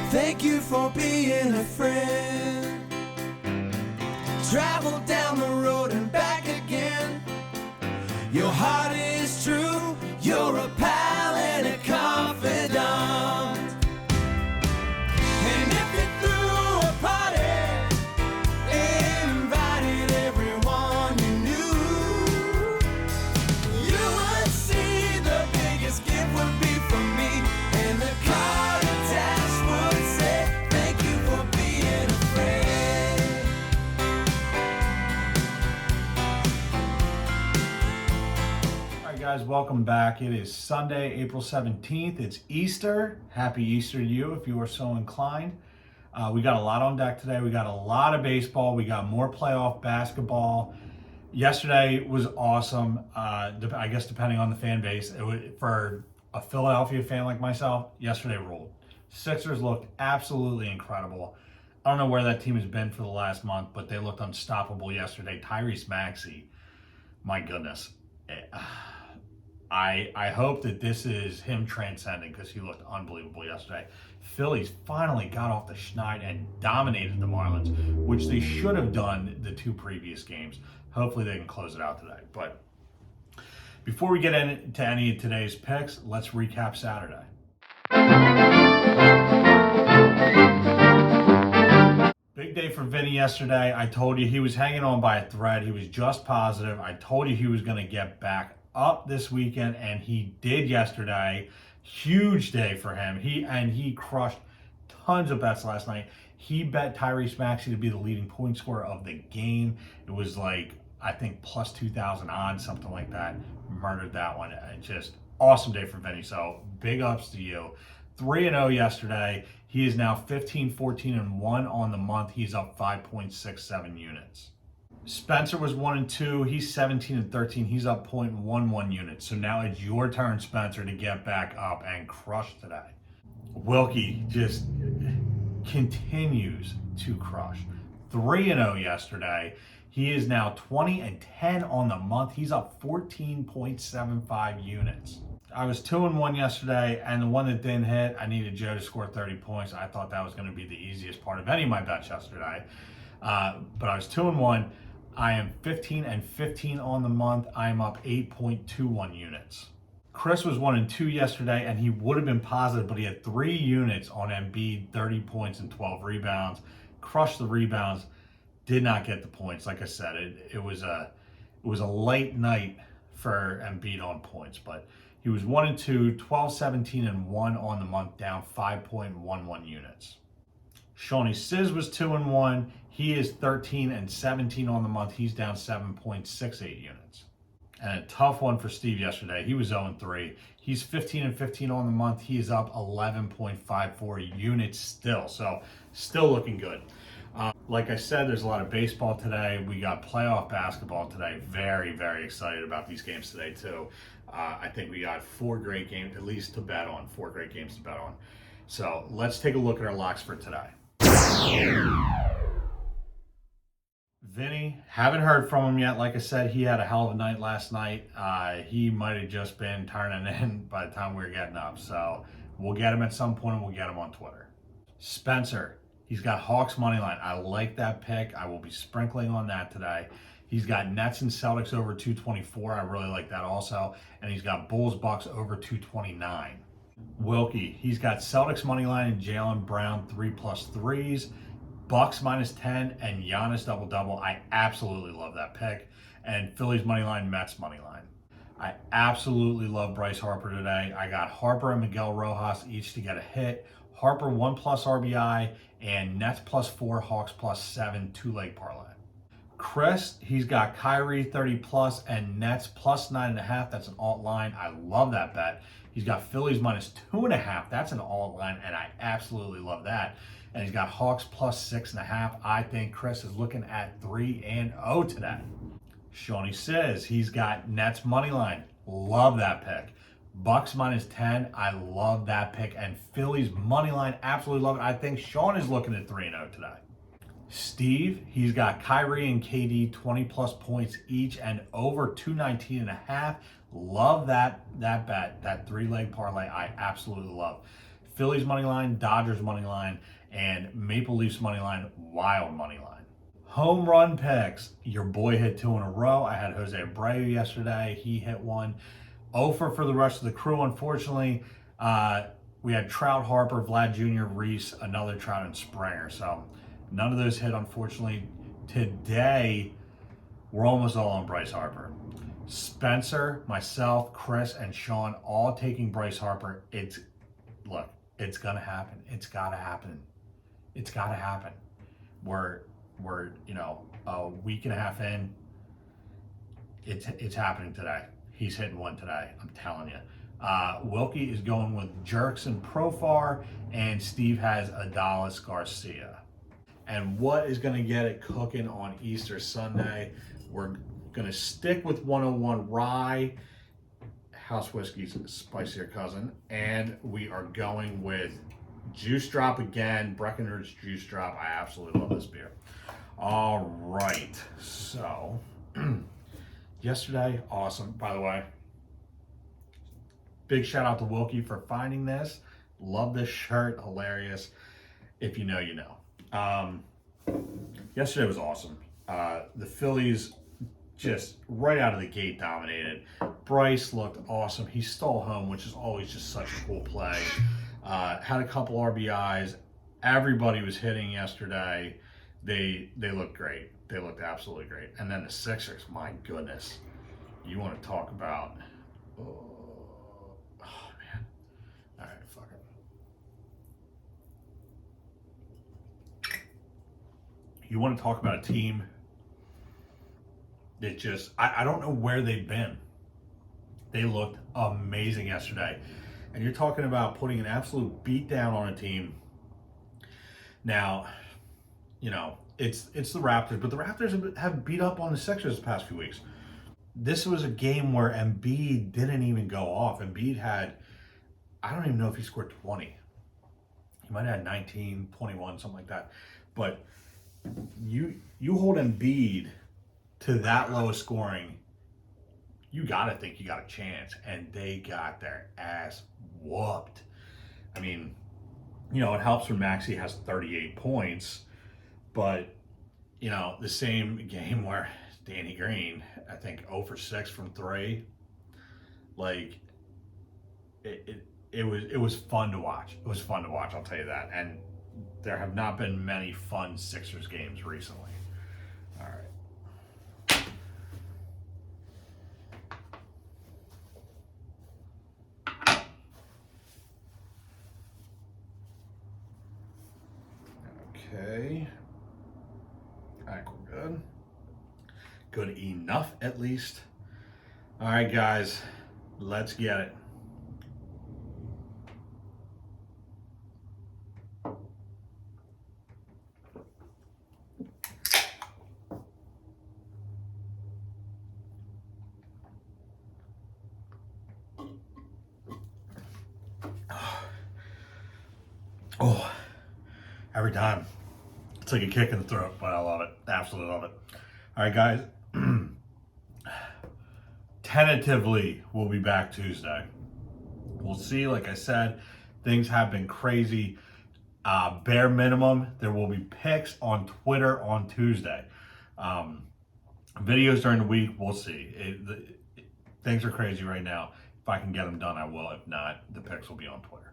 Thank you for being a friend. Travel down the road and back again. Your heart is true. You're a pal and a confidant. And if you threw a party, invited everyone you knew, you would see the biggest gift would be from me, and the card attached would say, thank you for being a friend. All right, guys, welcome back. It is Sunday, April 17th. It's Easter. Happy Easter to you if you are so inclined. We got a lot on deck today. We got a lot of baseball. We got more playoff basketball. Yesterday was awesome. I guess depending on the fan base, for a Philadelphia fan like myself, yesterday ruled. Sixers looked absolutely incredible. I don't know where that team has been for the last month, but they looked unstoppable yesterday. Tyrese Maxey, my goodness. I hope that this is him transcending because he looked unbelievable yesterday. Phillies finally got off the schneid and dominated the Marlins, which they should have done the two previous games. Hopefully they can close it out today. But before we get into any of today's picks, let's recap Saturday. Big day for Vinny yesterday. I told you he was hanging on by a thread. He was just positive. I told you he was going to get back up this weekend, and he did yesterday. Huge day for him. He crushed tons of bets last night. He bet Tyrese Maxey to be the leading point scorer of the game. It was like, I think, plus 2,000 odds, something like that. Murdered that one. Just awesome day for Vinny. So big ups to you. 3-0 yesterday. He is now 15, 14, and 1 on the month. He's up 5.67 units. Spencer was 1-2. He's 17 and 13. He's up 0.11 units. So now it's your turn, Spencer, to get back up and crush today. Wilkie just continues to crush. 3-0 yesterday. He is now 20 and 10 on the month. He's up 14.75 units. I was 2-1 yesterday, and the one that didn't hit, I needed Joe to score 30 points. I thought that was going to be the easiest part of any of my bets yesterday. But I was 2-1. I am 15 and 15 on the month. I am up 8.21 units. Chris was 1-2 yesterday, and he would have been positive, but he had 3 units on Embiid, 30 points and 12 rebounds. Crushed the rebounds, did not get the points. Like I said, it was a late night for Embiid on points, but he was 1-2, 12, 17, and 1 on the month, down 5.11 units. Shawnee Sizz was 2-1. He is 13 and 17 on the month. He's down 7.68 units. And a tough one for Steve yesterday. He was 0-3. He's 15 and 15 on the month. He is up 11.54 units still. So still looking good. Like I said, there's a lot of baseball today. We got playoff basketball today. Very, very excited about these games today too. I think we got 4 great games, at least to bet on. 4 great games to bet on. So let's take a look at our locks for today. Vinny, haven't heard from him yet. Like I said, he had a hell of a night last night. He might have just been turning in by the time we were getting up. So we'll get him at some point, and we'll get him on Twitter. Spencer, he's got Hawks money line. I like that pick. I will be sprinkling on that today. He's got Nets and Celtics over 224. I really like that also. And he's got Bulls Bucks over 229. Wilkie, he's got Celtics money line and Jaylen Brown 3+3s, Bucks -10, and Giannis double-double. I absolutely love that pick. And Phillies money line, Mets money line. I absolutely love Bryce Harper today. I got Harper and Miguel Rojas each to get a hit. Harper 1+ RBI and Nets +4, Hawks +7, 2-leg parlay. Chris, he's got Kyrie 30+ and Nets +9.5. That's an alt line. I love that bet. He's got Phillies -2.5. That's an alt line, and I absolutely love that. And he's got Hawks +6.5. I think Chris is looking at 3-0 today. Shawnee says he's got Nets money line. Love that pick. Bucks -10. I love that pick. And Phillies money line. Absolutely love it. I think Sean is looking at 3-0 today. Steve, he's got Kyrie and KD 20+ points each and over 219.5. Love that bet, that 3-leg parlay. I absolutely love. Phillies money line, Dodgers money line, and Maple Leafs money line, Wild money line. Home run picks. Your boy hit 2 in a row. I had Jose Abreu yesterday. He hit 1. Over for the rest of the crew, unfortunately. We had Trout, Harper, Vlad Jr., Reese, another Trout, and Springer. So none of those hit, unfortunately. Today, we're almost all on Bryce Harper. Spencer, myself, Chris, and Sean all taking Bryce Harper. It's gonna happen. It's gotta happen. It's gotta happen. We're a week and a half in. It's happening today. He's hitting 1 today. I'm telling you. Wilkie is going with Jerkson Profar, and Steve has Adalis Garcia. And what is going to get it cooking on Easter Sunday? We're going to stick with 101 Rye, House Whiskey's spicier cousin, and we are going with Juice Drop again, Breckenridge Juice Drop. I absolutely love this beer. All right, so yesterday, awesome. By the way, big shout out to Wilkie for finding this. Love this shirt, hilarious. If you know, you know. Yesterday was awesome. The Phillies just right out of the gate dominated. Bryce looked awesome. He stole home, which is always just such a cool play. Had a couple RBIs. Everybody was hitting yesterday. They looked great. They looked absolutely great. And then the Sixers, my goodness. You want to talk about... Oh man. All right, fuck it. You want to talk about a team that just, I don't know where they've been. They looked amazing yesterday. And you're talking about putting an absolute beat down on a team. Now, it's the Raptors, but the Raptors have beat up on the Sixers the past few weeks. This was a game where Embiid didn't even go off. Embiid had, I don't even know if he scored 20. He might have had 19, 21, something like that. But you hold Embiid to that low of scoring, you got to think you got a chance. And they got their ass whooped. I mean, it helps when Maxey has 38 points. But, the same game where Danny Green, I think 0 for 6 from 3. Like, it was fun to watch. It was fun to watch, I'll tell you that. And there have not been many fun Sixers games recently. All right. Okay. All right, we're good. Good enough, at least. All right, guys, let's get it. Oh, every time. It's like a kick in the throat, but I love it. Absolutely love it. All right, guys. Tentatively, we'll be back Tuesday. We'll see. Like I said, things have been crazy. Bare minimum, there will be picks on Twitter on Tuesday. Videos during the week, we'll see. Things are crazy right now. If I can get them done, I will. If not, the picks will be on Twitter.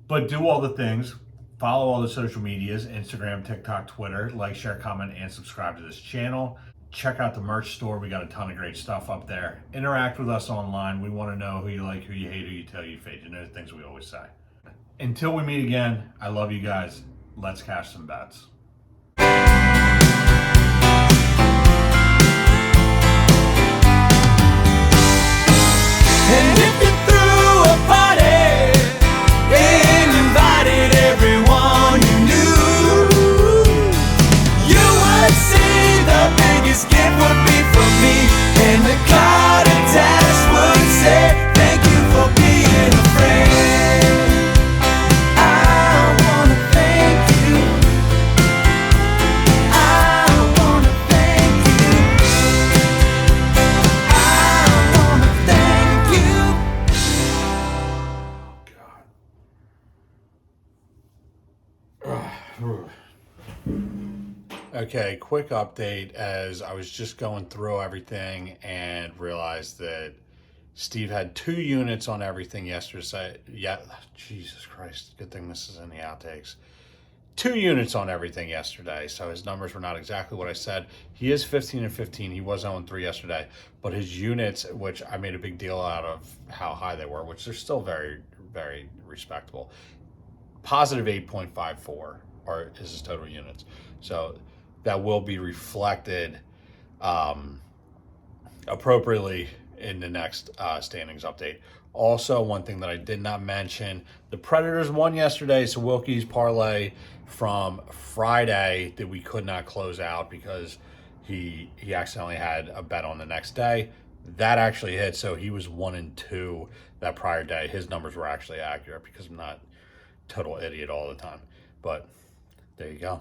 But do all the things. Follow all the social medias, Instagram, TikTok, Twitter. Like, share, comment, and subscribe to this channel. Check out the merch store. We got a ton of great stuff up there. Interact with us online. We want to know who you like, who you hate, who you tell, you fade. The things we always say. Until we meet again, I love you guys. Let's cash some bets. And if you threw a party and invited everyone you knew, you would see the biggest gift would be from me, and the card attached would say, thank you for being a friend. I wanna thank you Okay, quick update as I was just going through everything and realized that Steve had 2 units on everything yesterday. Yeah, Jesus Christ, good thing this is in the outtakes. 2 units on everything yesterday, so his numbers were not exactly what I said. He is 15 and 15. He was 0-3 yesterday, but his units, which I made a big deal out of how high they were, which they're still very, very respectable. Positive 8.54 is his total units. So that will be reflected appropriately in the next standings update. Also, one thing that I did not mention, the Predators won yesterday, so Wilkie's parlay from Friday that we could not close out because he accidentally had a bet on the next day. That actually hit, so he was 1-2 that prior day. His numbers were actually accurate because I'm not a total idiot all the time. But there you go.